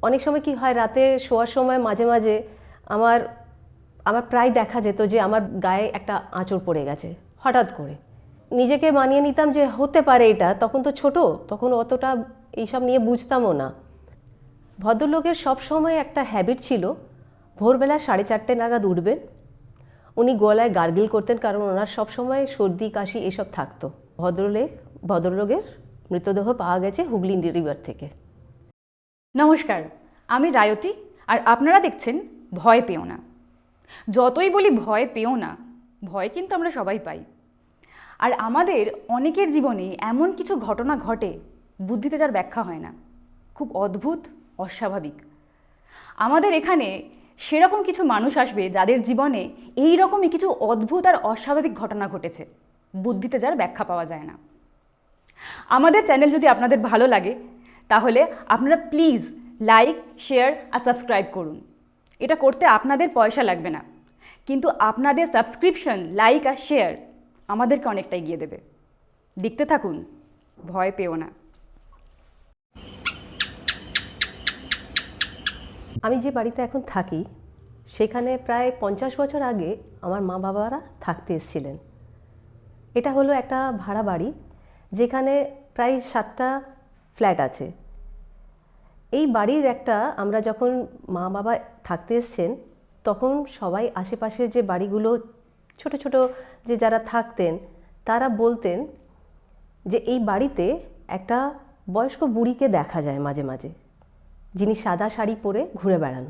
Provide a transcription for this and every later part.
অনেক সময় কি হয়, রাতে শোয়ার সময় মাঝে মাঝে আমার আমার প্রায় দেখা যেত যে আমার গায়ে একটা আঁচড় পড়ে গেছে হঠাৎ করে। নিজেকে মানিয়ে নিতাম যে হতে পারে এটা, তখন তো ছোট, তখন অতটা এইসব নিয়ে বুঝতামও না। ভদ্রলোকের সব সময় একটা হ্যাবিট ছিল, ভোরবেলা 4:30 নাগাদ উঠবেন। উনি গলায় গার্গিল করতেন, কারণ ওনার সবসময় সর্দি কাশি এসব থাকতো। ভদ্রলোকের মৃতদেহ পাওয়া গেছে হুগলি রিভার থেকে। নমস্কার, আমি রায়তী, আর আপনারা দেখছেন ভয় পেও না। যতই বলি ভয় পেও না, ভয় কিন্তু আমরা সবাই পাই। আর আমাদের অনেকের জীবনে এমন কিছু ঘটনা ঘটে, বুদ্ধিতে যার ব্যাখ্যা হয় না, খুব অদ্ভুত, অস্বাভাবিক। আমাদের এখানে সেরকম কিছু মানুষ আসবে যাদের জীবনে এই রকমই কিছু অদ্ভুত আর অস্বাভাবিক ঘটনা ঘটেছে, বুদ্ধিতে যার ব্যাখ্যা পাওয়া যায় না। আমাদের চ্যানেল যদি আপনাদের ভালো লাগে তাহলে আপনারা প্লিজ লাইক, শেয়ার আর সাবস্ক্রাইব করুন। এটা করতে আপনাদের পয়সা লাগবে না, কিন্তু আপনাদের সাবস্ক্রিপশন, লাইক আর শেয়ার আমাদেরকে অনেকটা এগিয়ে দেবে। দেখতে থাকুন, ভয় পেও না। আমি যে বাড়িতে এখন থাকি সেখানে প্রায় 50 বছর আগে আমার মা বাবারা থাকতে এসেছিলেন। এটা হলো একটা ভাড়া বাড়ি, যেখানে প্রায় 7টা ফ্ল্যাট আছে। এই বাড়ির আমরা যখন মা বাবা থাকতে এসছেন, তখন সবাই আশেপাশের যে বাড়িগুলো ছোট ছোট যে যারা থাকতেন তারা বলতেন যে এই বাড়িতে একটা বয়স্ক বুড়িকে দেখা যায় মাঝে মাঝে, যিনি সাদা শাড়ি পরে ঘুরে বেড়ান।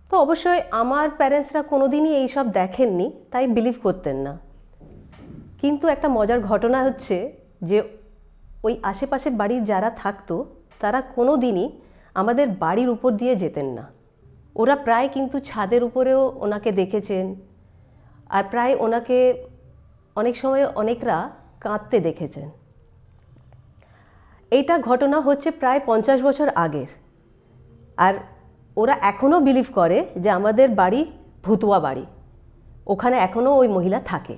তো অবশ্যই আমার প্যারেন্টসরা কোনোদিনই এইসব দেখেননি, তাই বিলিভ করতেন না। কিন্তু একটা মজার ঘটনা হচ্ছে যে ওই আশেপাশে বাড়ির যারা থাকতো তারা কোনো দিনই আমাদের বাড়ির উপর দিয়ে যেতেন না। ওরা প্রায় কিন্তু ছাদের উপরেও ওনাকে দেখেছেন, আর প্রায় ওনাকে অনেক সময় অনেকরা কাঁদতে দেখেছেন। এইটা ঘটনা হচ্ছে প্রায় 50 বছর আগের। আর ওরা এখনও বিলিভ করে যে আমাদের বাড়ি ভুতুয়া বাড়ি, ওখানে এখনও ওই মহিলা থাকে।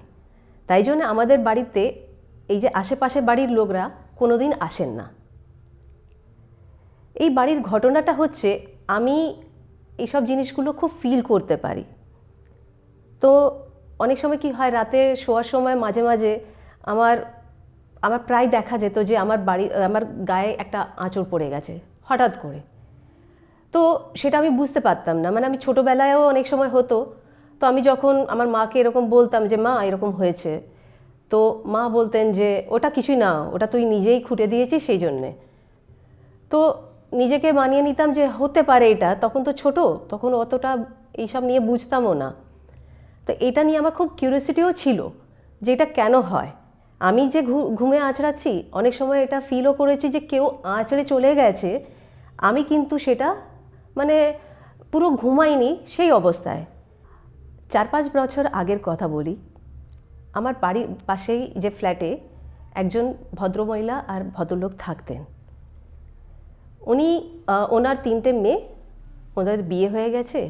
তাই জন্য আমাদের বাড়িতে এই যে আশেপাশে বাড়ির লোকরা কোনোদিন আসেন না। এই বাড়ির ঘটনাটা হচ্ছে, আমি এইসব জিনিসগুলো খুব ফিল করতে পারি। তো অনেক সময় কি হয়, রাতে শোয়ার সময় মাঝে মাঝে আমার প্রায় দেখা যেত যে আমার গায়ে একটা আঁচড় পড়ে গেছে হঠাৎ করে। তো সেটা আমি বুঝতে পারতাম না, মানে আমি ছোটোবেলায়ও অনেক সময় হতো। তো আমি যখন আমার মাকে এরকম বলতাম যে মা এরকম হয়েছে, তো মা বলতেন যে ওটা কিছুই না, ওটা তুই নিজেই খুঁটে দিয়েছিস সেই জন্যে। তো নিজেকে মানিয়ে নিতাম যে হতে পারে এটা, তখন তো ছোট, তখন অতটা এইসব নিয়ে বুঝতামও না। তো এটা নিয়ে আমার খুব কিউরিওসিটিও ছিল যে এটা কেন হয়। আমি যে ঘুমে আঁচড়াচ্ছি, অনেক সময় এটা ফিলও করেছি যে কেউ আঁচড়ে চলে গেছে, আমি কিন্তু সেটা মানে পুরো ঘুমাইনি সেই অবস্থায়। 4-5 বছর আগের কথা বলি। আমার বাড়ির পাশেই যে ফ্ল্যাটে একজন ভদ্রমহিলা আর ভদ্রলোক থাকতেন। ওনার 3টে মেয়ে, ওদের বিয়ে হয়ে গেছে,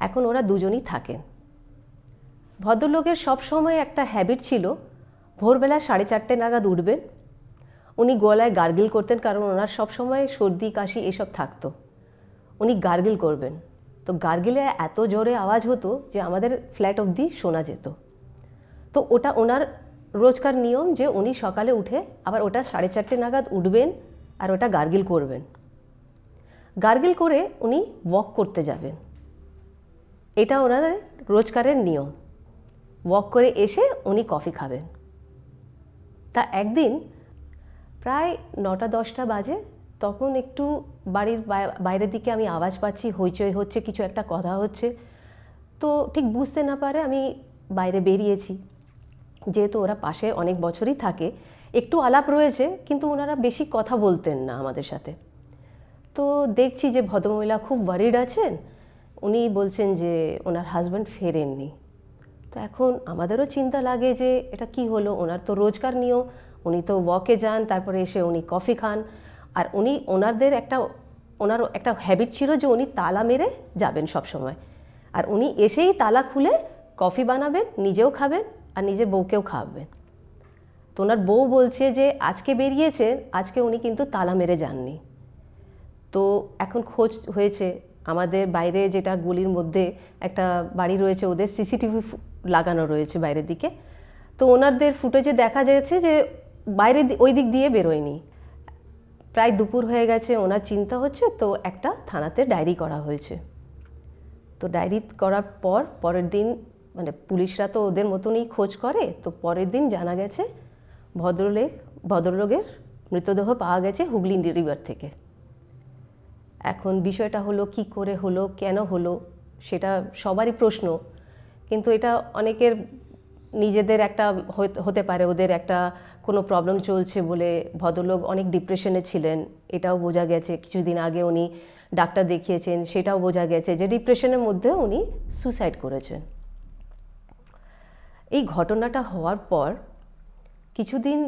এখন ওরা দুজনই থাকেন। ভদ্রলোকের সবসময় একটা হ্যাবিট ছিল, ভোরবেলা 4:30 নাগাদ উঠবেন। উনি গলায় গার্গিল করতেন, কারণ ওনার সবসময় সর্দি কাশি এসব থাকতো। উনি গার্গিল করবেন, তো গার্গিলে এত জোরে আওয়াজ হতো যে আমাদের ফ্ল্যাট অবধি শোনা যেত। তো ওটা ওনার রোজকার নিয়ম যে উনি সকালে উঠে আবার ওটা 4:30 নাগাদ উঠবেন আর ওটা গার্গিল করবেন। গার্গিল করে উনি ওয়াক করতে যাবেন, এটা ওনার রোজকারের নিয়ম। ওয়াক করে এসে উনি কফি খাবেন। তা একদিন প্রায় 9টা-10টা বাজে, তখন একটু বাড়ির বাইরের দিকে আমি আওয়াজ পাচ্ছি, হইচই হচ্ছে, কিছু একটা কথা হচ্ছে। তো ঠিক বুঝতে না পারে আমি বাইরে বেরিয়েছি। যেহেতু ওরা পাশে অনেক বছরই থাকে, একটু আলাপ রয়েছে, কিন্তু ওনারা বেশি কথা বলতেন না আমাদের সাথে। তো দেখছি যে ভদ্রমহিলা খুব ওয়ারিড আছেন। উনি বলছেন যে ওনার হাজব্যান্ড ফেরেননি। তো এখন আমাদেরও চিন্তা লাগে যে এটা কি হলো, ওনার তো রোজকার নিয়ম, উনি তো ওয়াকে যান, তারপরে এসে উনি কফি খান। আর ওনার একটা হ্যাবিট ছিল যে উনি তালা মেরে যাবেন সব সময়, আর উনি এসেই তালা খুলে কফি বানাবেন, নিজেও খাবেন আর নিজের বউকেও খাওয়াবেন। তো ওনার বউ বলছে যে আজকে বেরিয়েছেন, আজকে উনি কিন্তু তালা মেরে যাননি। তো এখন খোঁজ হয়েছে, আমাদের বাইরে যেটা গলির মধ্যে একটা বাড়ি রয়েছে, ওদের সিসিটিভি লাগানো রয়েছে বাইরের দিকে। তো ওনাদের ফুটেজে দেখা যাচ্ছে যে বাইরে ওই দিক দিয়ে বেরোয়নি। প্রায় দুপুর হয়ে গেছে, ওনার চিন্তা হচ্ছে, তো একটা থানাতে ডায়েরি করা হয়েছে। তো ডায়েরি করার পরের দিন মানে পুলিশরা তো ওদের মতনই খোঁজ করে, তো পরের দিন জানা গেছে ভদ্রলোকের মৃতদেহ পাওয়া গেছে হুগলি রিভার থেকে। এখন বিষয়টা হলো কি করে হলো, কেন হলো, সেটা সবারই প্রশ্ন। কিন্তু এটা অনেকের নিজেদের একটা হতে পারে, ওদের একটা কোনো প্রবলেম চলছে বলে। ভদ্রলোক অনেক ডিপ্রেশনে ছিলেন, এটাও বোঝা গেছে। কিছুদিন আগে উনি ডাক্তার দেখিয়েছেন, সেটাও বোঝা গেছে যে ডিপ্রেশনের মধ্যে উনি সুসাইড করেছেন। এই ঘটনাটা হওয়ার পর কিছুদিন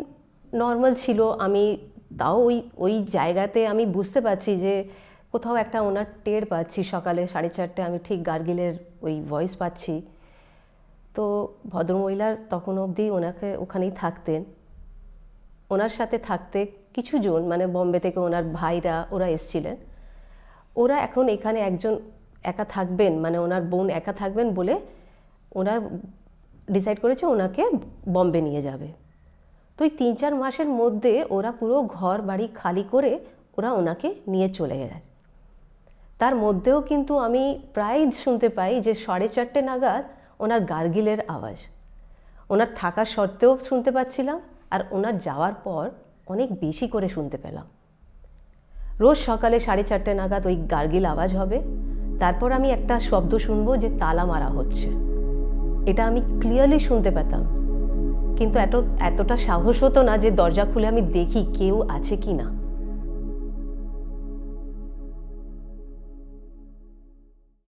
নর্মাল ছিল, আমি তাও ওই জায়গাতে আমি বুঝতে পারছি যে কোথাও একটা ওনার টের পাচ্ছি। সকালে 4:30 আমি ঠিক গার্গিলের ওই ভয়েস পাচ্ছি। তো ভদ্রমহিলার তখন অবধি ওখানেই থাকতেন। ওনার সাথে থাকতে কিছুজন মানে বম্বে থেকে ওনার ভাইরা ওরা এসছিলেন। ওরা এখন এখানে একজন একা থাকবেন, মানে ওনার বোন একা থাকবেন বলে ওরা ডিসাইড করেছে ওনাকে বম্বে নিয়ে যাবে। তো এই 3-4 মাসের মধ্যে ওরা পুরো ঘর বাড়ি খালি করে ওরা ওনাকে নিয়ে চলে গেলেন। তার মধ্যেও কিন্তু আমি প্রায় শুনতে পাই যে 4:30 নাগাদ ওনার গার্গিলের আওয়াজ ওনার থাকার সত্ত্বেও শুনতে পাচ্ছিলাম, আর ওনার যাওয়ার পর অনেক বেশি করে শুনতে পেলাম। রোজ সকালে 4:30 নাগাদ ওই গার্গিল আওয়াজ হবে, তারপর আমি একটা শব্দ শুনবো যে তালা মারা হচ্ছে। এটা আমি ক্লিয়ারলি শুনতে পেতাম, কিন্তু এতটা সাহস হতো না যে দরজা খুলে আমি দেখি কেউ আছে কি না।